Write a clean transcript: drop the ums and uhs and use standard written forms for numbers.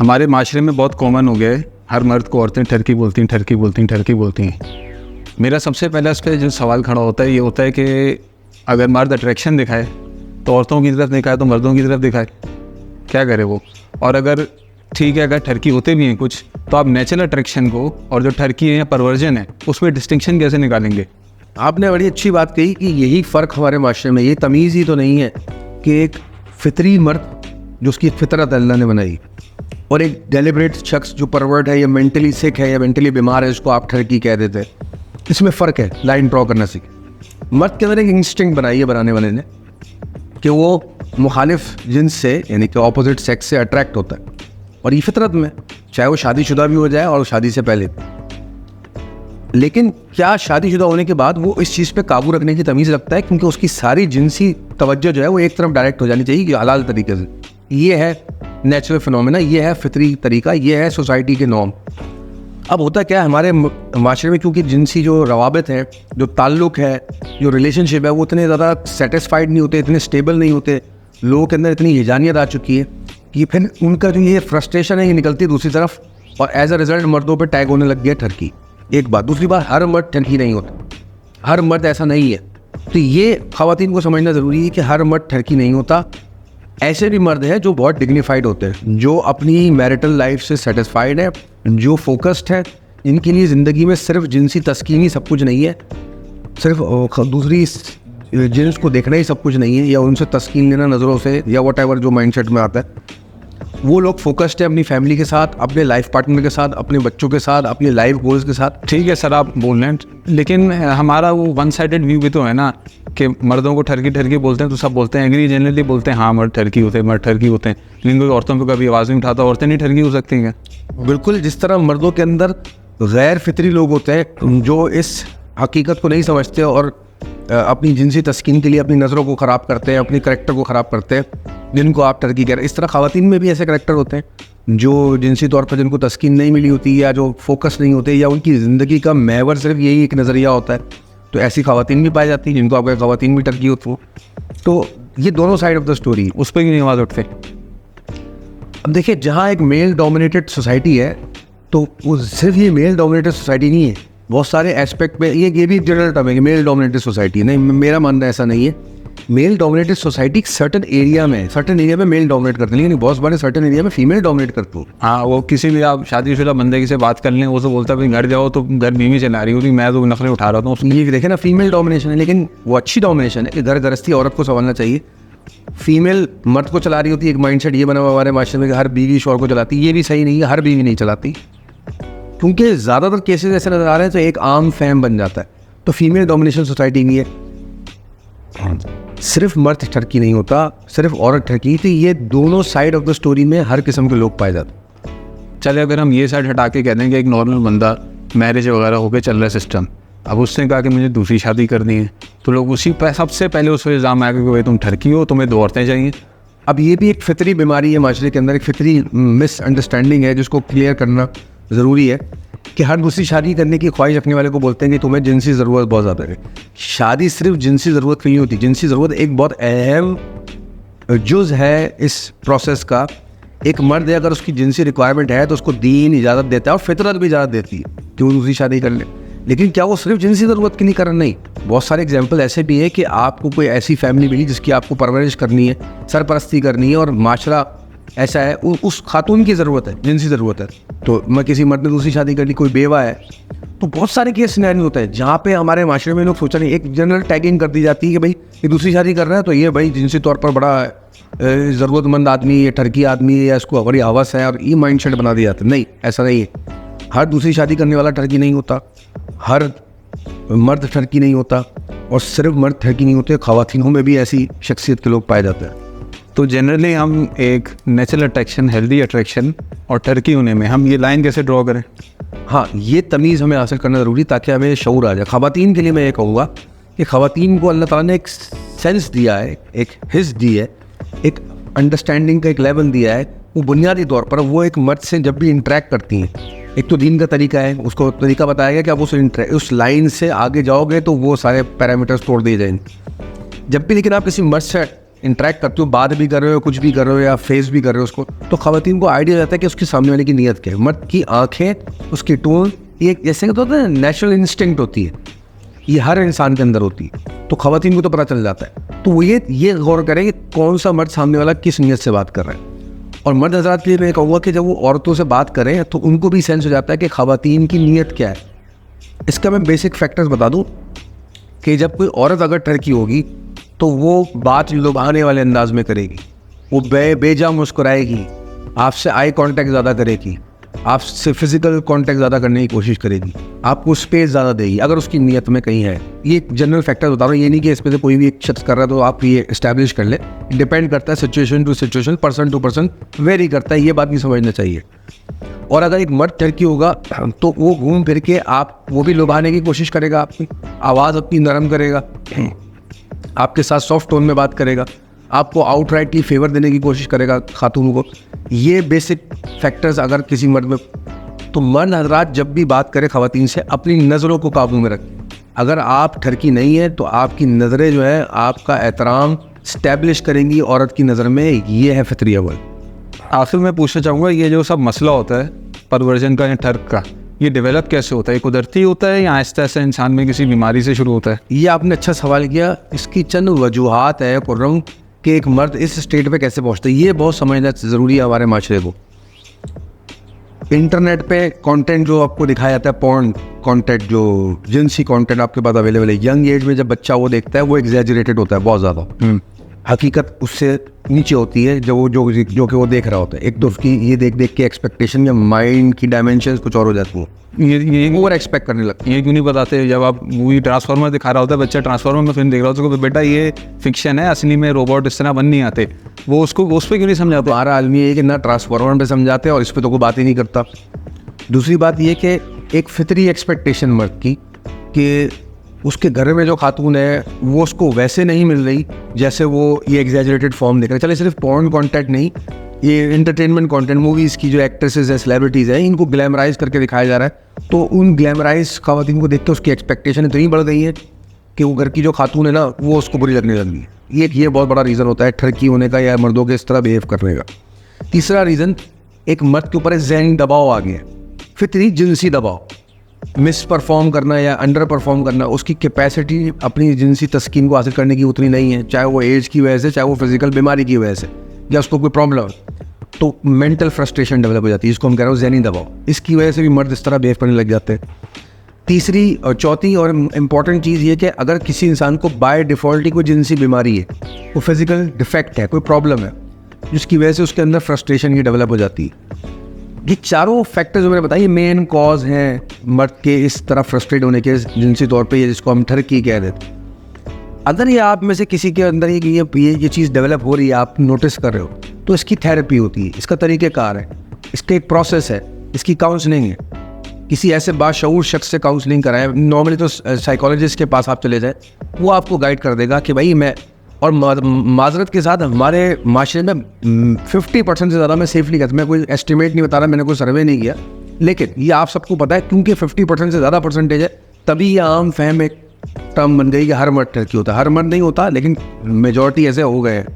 हमारे माशरे में बहुत कॉमन हो गया है, हर मर्द को औरतें ठरकी बोलती हैं, ठरकी बोलती हैं, ठरकी बोलती हैं। मेरा सबसे पहला इस पर जो सवाल खड़ा होता है ये होता है कि अगर मर्द अट्रैक्शन दिखाए तो औरतों की तरफ दिखाए तो मर्दों की तरफ दिखाए, क्या करे वो? और अगर ठीक है, अगर ठरकी होते भी हैं कुछ, तो आप नेचुरल अट्रैक्शन को और जो ठरकी है या परवर्जन है उसमें डिस्टिंक्शन कैसे निकालेंगे? आपने बड़ी अच्छी बात कही कि यही फ़र्क हमारे माशरे में, ये तमीज़ ही तो नहीं है कि एक फितरी मर्द जो उसकी फितरत अल्लाह ने बनाई और एक डेलिब्रेट शख्स जो परवर्ट है या मेंटली सिक है या मेंटली बीमार है, उसको आप ठरकी कह देते हैं। इसमें फ़र्क है, लाइन ड्रॉ करना सीखे। मर्द के अंदर एक इंस्टिंक्ट बनाई है बनाने वाले ने कि वो मुखालिफ जिन्स से यानी कि ऑपोजिट सेक्स से अट्रैक्ट होता है, और ये फितरत में, चाहे वो शादीशुदा भी हो जाए और शादी से पहले। लेकिन क्या शादीशुदा होने के बाद वो इस चीज़ पे काबू रखने की तमीज़ रखता है? क्योंकि उसकी सारी जिनसी तवज्जो जो है वो एक तरफ डायरेक्ट हो जानी चाहिए कि हलाल तरीके से। ये है नेचुरल फिनोमेना, ये है फितरी तरीका, ये है सोसाइटी के नॉर्म। अब होता क्या है हमारे माशरे में, क्योंकि जिनसी जो रवाबित हैं, जो ताल्लुक़ है, जो रिलेशनशिप है, वो इतने ज़्यादा सेटिस्फाइड नहीं होते, इतने स्टेबल नहीं होते, लोगों के अंदर इतनी हिजानियत आ चुकी है कि फिर उनका जो ये फ्रस्ट्रेशन है ये निकलती है दूसरी तरफ, और एज अ रिजल्ट मर्दों पे टैग होने लग गया ठरकी। एक बात। दूसरी बात, हर मर्द ठरकी नहीं होता, हर मर्द ऐसा नहीं है। तो ये ख़वातीन को समझना ज़रूरी है कि हर मर्द ठरकी नहीं होता। ऐसे भी मर्द हैं जो बहुत डिग्निफाइड होते हैं, जो अपनी मैरिटल लाइफ से सेटिस्फाइड है, जो फोकस्ड है, इनके लिए ज़िंदगी में सिर्फ जिनसी तस्कीन ही सब कुछ नहीं है, सिर्फ दूसरी जिन्स को देखना ही सब कुछ नहीं है, या उनसे तस्कीन लेना नज़रों से, या वॉटएवर जो माइंडसेट में आता है। वो लोग फोकस्ड है अपनी फैमिली के साथ, अपने लाइफ पार्टनर के साथ, अपने बच्चों के साथ, अपने लाइफ गोल्स के साथ। ठीक है सर, आप बोल रहे हैं, लेकिन हमारा वो वन साइडेड व्यू भी तो है ना कि मर्दों को ठरकी ठरकी बोलते हैं तो सब बोलते हैं, एग्री जनरली बोलते हैं हाँ मर्द ठरकी होते हैं, मर्द ठरकी होते हैं, लेकिन कोई औरतों पर कभी आवाज़ नहीं उठाता, औरतें नहीं ठरकी हो सकती हैं? बिल्कुल, जिस तरह मर्दों के अंदर गैर फितरी लोग होते हैं जो इस हकीकत को नहीं समझते और अपनी जिनसी तस्कीन के लिए अपनी नज़रों को ख़राब करते हैं, अपनी करैक्टर को ख़राब करते हैं, जिनको आप ठरकी कह रहे हैं, इस तरह ख़वातीन में भी ऐसे करैक्टर होते हैं जो जिनसी तौर पर जिनको तस्कीन नहीं मिली होती, या जो फोकस नहीं होते, या उनकी ज़िंदगी का महवर सिर्फ यही एक नज़रिया होता है, तो ऐसी ख़वातीन भी पाई जाती हैं जिनको आप ख़वातीन भी ठरकी होती हो। तो ये दोनों साइड ऑफ द स्टोरी, उस पर क्यों आवाज़ उठते? अब देखिए, जहाँ एक मेल डोमिनेटेड सोसाइटी है तो वो सिर्फ ये मेल डोमिनेटेड सोसाइटी नहीं है, बहुत सारे एस्पेक्ट में ये भी जनरल टर्म है कि मेल डोमिनेटेड सोसाइटी। नहीं, मेरा मानना ऐसा नहीं है। Male dominated society certain area में मेल डोमिनेट करते हैं, लेकिन बहुत बड़े सर्टन एरिया में फीमेल डोमिनेट करते हो। हाँ, वो किसी भी आप शादीशुदा बंदे से बात कर लें, वो तो बोलता है घर जाओ तो घर बीवी चला रही होती, मैं तो नखरे उठा रहा हूँ। ये देखे ना, फीमेल डोमिनेशन है, लेकिन वो अच्छी डोमिनेशन है कि घर गृहस्थी औरत को संभालना चाहिए। फीमेल मर्द को चला रही होती है, एक माइंडसेट ये बना हुआ हमारे माशरे में कि हर बीवी शौहर को चलाती है। ये भी सही नहीं है, हर बीवी नहीं चलाती, क्योंकि ज़्यादातर केसेस ऐसे नज़र आ रहे हैं तो एक आम फैम बन जाता है। तो फीमेल डोमिनेशन सोसाइटी नहीं है, सिर्फ मर्द ठरकी नहीं होता, सिर्फ औरत ठरकी। तो ये दोनों साइड ऑफ द स्टोरी में हर किस्म के लोग पाए जाते हैं। चले, अगर हम ये साइड हटा के कह दें कि एक नॉर्मल बंदा मैरिज वगैरह होकर चल रहा है सिस्टम, अब उसने कहा कि मुझे दूसरी शादी करनी है, तो लोग उसी पर सबसे पहले उस पर इल्ज़ाम आएगा कि भाई तुम ठरकी हो, तुम्हें दो औरतें चाहिए। अब ये भी एक फितरी बीमारी है माशरे के अंदर, एक फितरी मिसअंडरस्टैंडिंग है जिसको क्लियर करना ज़रूरी है कि हर दूसरी शादी करने की ख्वाहिश रखने वाले को बोलते हैं कि तुम्हें जिनसी ज़रूरत बहुत ज़्यादा है। शादी सिर्फ जिनसी ज़रूरत नहीं होती, जिनसी ज़रूरत एक बहुत अहम जुज़ है इस प्रोसेस का। एक मर्द है, अगर उसकी जिनसी रिक्वायरमेंट है तो उसको दीन इजाज़त देता है और फितरत भी इजाज़त देती है कि वो दूसरी शादी कर ले। लेकिन क्या वो सिर्फ जिनसी ज़रूरत की नहीं करना? नहीं, बहुत सारे एग्जाम्पल ऐसे भी है कि आपको कोई ऐसी फैमिली मिली जिसकी आपको परवरिश करनी है, सरपरस्ती करनी है, और माशरा ऐसा है उस खातून की ज़रूरत है, जिनसी ज़रूरत है। तो मैं किसी मर्द ने दूसरी शादी कर ली, कोई बेवा है, तो बहुत सारे केस सिनेरियो होते हैं जहाँ पे हमारे माशरे में लोग सोच रहे हैं, एक जनरल टैगिंग कर दी जाती है कि भाई ये दूसरी शादी कर रहा है तो ये भाई जिनसी तौर पर बड़ा ज़रूरतमंद आदमी, ये ठरकी आदमी है, या इसको बड़ी हवस है, और ये माइंडसेट बना दिया जाता है। नहीं, ऐसा नहीं है। हर दूसरी शादी करने वाला ठरकी नहीं होता, हर मर्द ठरकी नहीं होता, और सिर्फ मर्द ठरकी नहीं होते, ख़वातीनों में भी ऐसी शख्सियत के लोग पाए जाते हैं। तो जनरली हम एक नेचुरल अट्रैक्शन, हेल्दी अट्रैक्शन और ठरकी होने में हम ये लाइन कैसे ड्रॉ करें? हाँ, ये तमीज़ हमें हासिल करना ज़रूरी, ताकि हमें शऊर आ जाए। ख़वातीन के लिए मैं ये कहूँगा कि ख़वातीन को अल्लाह ताला ने एक सेंस दिया है, एक हिस्स दी है, एक अंडरस्टैंडिंग का एक लेवल दिया है। वो बुनियादी तौर पर वो एक मर्द से जब भी इंटरेक्ट करती हैं, एक तो दीन का तरीका है, उसको तरीका बताया गया कि आप उस लाइन से आगे जाओगे तो वो सारे पैरामीटर्स तोड़ दिए जाएंगे। जब भी लेकिन आप किसी मर्द से इंटरेक्ट करते हो, बात भी कर रहे हो, कुछ भी कर रहे हो या फेस भी कर रहे हो उसको, तो खवातीन को आइडिया रहता है कि उसके सामने वाले की नीयत क्या है। मर्द की आंखें, उसकी टोन, ये जैसे कि होता है नेचुरल इंस्टिंक्ट होती है, ये हर इंसान के अंदर होती है, तो खवातीन को तो पता चल जाता है। तो वो ये गौर करें कि कौन सा मर्द सामने वाला किस नीयत से बात कर रहा है। और मर्द हजरात के लिए मैं कहूँगा कि जब वो औरतों से बात करें तो उनको भी सेंस हो जाता है कि खवातीन की नीयत क्या है। इसका मैं बेसिक फैक्टर्स बता दूं कि जब कोई औरत अगर टर्की होगी तो वो बात लुभाने वाले अंदाज में करेगी, वो बेजा मुस्कुराएगी, आपसे आई कांटेक्ट ज़्यादा करेगी, आपसे फिजिकल कांटेक्ट ज़्यादा करने की कोशिश करेगी, आपको स्पेस ज़्यादा देगी अगर उसकी नीयत में कहीं है। ये जनरल फैक्टर बता रहा हूँ, ये नहीं कि इसमें से कोई भी एक शख्स कर रहा है तो आप ये इस्टेब्लिश कर ले। डिपेंड करता है situation to situation, person to person vary करता है, ये बात नहीं समझना चाहिए। और अगर एक मर्द टर्की होगा तो वो घूम फिर के वो भी लुभाने की कोशिश करेगा, आपकी आवाज़ अपनी नरम करेगा, आपके साथ सॉफ्ट टोन में बात करेगा, आपको आउटराइटली फेवर देने की कोशिश करेगा खातून को। ये बेसिक फैक्टर्स अगर किसी मर्द में, तो मर्द हजरात जब भी बात करें खवातीन से अपनी नज़रों को काबू में रखें। अगर आप ठरकी नहीं है तो आपकी नज़रें जो है आपका एहतराम स्टैब्लिश करेंगी औरत की नज़र में, ये है फितरी अव्वल। आखिर में पूछना चाहूँगा, ये जो सब मसला होता है परवर्जन का या ठर्क का, ये डेवलप कैसे होता है? कुदरती होता है या आहिस्ता आहिस्ता इंसान में किसी बीमारी से शुरू होता है? ये आपने अच्छा सवाल किया। इसकी चंद वजूहात है कुर्रम कि एक मर्द इस स्टेट पे कैसे पहुंचता है, ये बहुत समझना ज़रूरी है हमारे माशरे को। इंटरनेट पे कंटेंट जो आपको दिखाया जाता है, पॉर्न कंटेंट, जो जिनसी कंटेंट आपके पास अवेलेबल है, यंग एज में जब बच्चा वो देखता है वो एग्जैजरेटेड होता है बहुत ज़्यादा, हकीकत उससे नीचे होती है जो कि वो देख रहा होता है। एक तो उसकी ये देख के एक्सपेक्टेशन या माइंड की डायमेंशन कुछ और हो जाती है, ये ओवर एक्सपेक्ट करने लगता है। ये क्यों नहीं बताते जब आप मूवी ट्रांसफार्मर दिखा रहा होता है, बच्चा ट्रांसफार्मर में फिल्म देख रहा होता है, तो बेटा ये फिक्शन है, असली में रोबोट इस तरह बन नहीं आते, वो उसको उस पर क्यों नहीं समझाते? हमारा आदमी है कि ना ट्रांसफार्मर पे समझाते हैं और इस पर तो कोई बात ही नहीं करता। दूसरी बात ये कि एक फितरी एक्सपेक्टेशन मर्द की कि उसके घर में जो खातून है वो उसको वैसे नहीं मिल रही जैसे वो ये एग्जैजरेटेड फॉर्म देख रहे हैं। चले सिर्फ पॉर्न कंटेंट नहीं, ये एंटरटेनमेंट कंटेंट, मूवीज़ की जो एक्ट्रेसेस है, सेलिब्रिटीज़ हैं, इनको ग्लैमराइज करके दिखाया जा रहा है। तो उन ग्लैमराइज खवातीन को देख के उसकी एक्सपेक्टेशन इतनी बढ़ गई है कि वो घर की जो खातून है ना वो उसको बुरी लगने लगी है। ये बहुत बड़ा रीज़न होता है ठरकी होने का या मर्दों के इस तरह बिहेव करने का। तीसरा रीज़न, एक मर्द के ऊपर ज़हनी दबाव आ गया, फितरी जिनसी दबाव, मिस परफॉर्म करना या अंडर परफॉर्म करना। उसकी कैपेसिटी अपनी जिनसी तस्कीन को हासिल करने की उतनी नहीं है, चाहे वो एज की वजह से, चाहे वो फिजिकल बीमारी की वजह से, या उसको कोई प्रॉब्लम, तो मेंटल फ्रस्ट्रेशन डेवलप हो जाती है, इसको हम कह रहे हो ज़हनी दबाव। इसकी वजह से भी मर्द इस तरह बिहेव करने लग जाते हैं। तीसरी और चौथी और इम्पॉर्टेंट चीज़ ये कि अगर किसी इंसान को बाय डिफ़ॉल्ट ही कोई जिनसी बीमारी है, कोई फिजिकल डिफेक्ट है, कोई प्रॉब्लम है, जिसकी वजह से उसके अंदर फ्रस्ट्रेशन की डेवलप हो जाती है। ये चारों फैक्टर्स जो मैंने बताए मेन कॉज हैं मर्द के इस तरह फ्रस्ट्रेट होने के जिनसी तौर पे, ये जिसको हम ठरकी कह देते हैं। अगर ये आप में से किसी के अंदर ये चीज़ डेवलप हो रही है, आप नोटिस कर रहे हो, तो इसकी थेरेपी होती है, इसका तरीक़ेकार है, इसका एक प्रोसेस है, इसकी काउंसलिंग है। किसी ऐसे बाशऊर शख्स से काउंसलिंग कराएं, नॉर्मली तो साइकोलॉजिस्ट के पास आप चले जाएं, वो आपको गाइड कर देगा कि भाई मैं, और माजरत के साथ हमारे माशरे में 50% से ज़्यादा मैं सेफली कहता हूँ, मैं कोई एस्टिमेट नहीं बता रहा, मैंने कोई सर्वे नहीं किया, लेकिन ये आप सबको पता है क्योंकि 50% से ज़्यादा परसेंटेज है, तभी ये आम फहम एक टर्म बन गई कि हर मर्द ठरकी होता है। हर मर्द नहीं होता, लेकिन मेजॉरिटी ऐसे हो गए हैं।